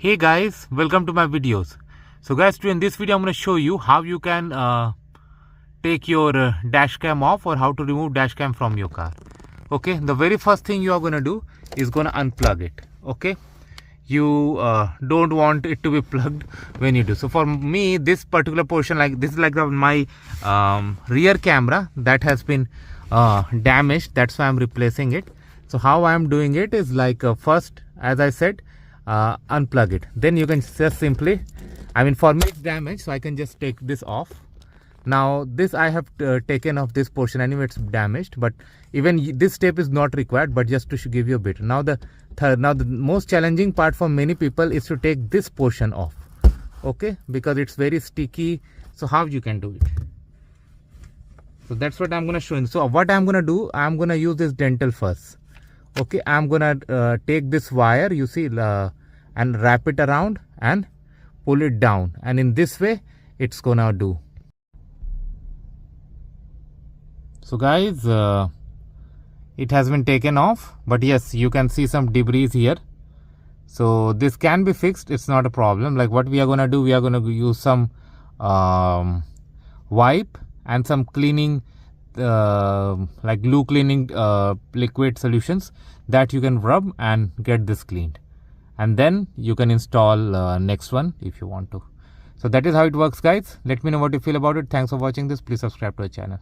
Hey guys, welcome to my videos. So guys, today in this video I'm going to show you how you can take your dash cam off or how to remove dash cam from your car. Okay, the very first thing you are going to do is going to unplug it. Okay, you don't want it to be plugged when you do. So for me, this particular portion, like this is like my rear camera that has been damaged. That's why I'm replacing it. So how I'm doing it is like first, as I said, unplug it. Then you can just simply, for me it's damaged, so I can just take this off. Now this I have taken off this portion. Anyway, it's damaged, but even this step is not required, but just to give you a bit. Now the most challenging part for many people is to take this portion off. Okay, because it's very sticky. So how you can do it? So that's what I'm going to show you. So what I'm going to do, I'm going to use this dental first. Okay, I'm gonna take this wire, you see, and wrap it around and pull it down, and in this way it's gonna do. So guys, it has been taken off, but yes, you can see some debris here. So this can be fixed, it's not a problem. Like what we are gonna do, we are gonna use some wipe and some cleaning, like glue cleaning liquid solutions that you can rub and get this cleaned, and then you can install next one if you want to. So that is how it works, guys. Let me know what you feel about it. Thanks for watching this. Please subscribe to our channel.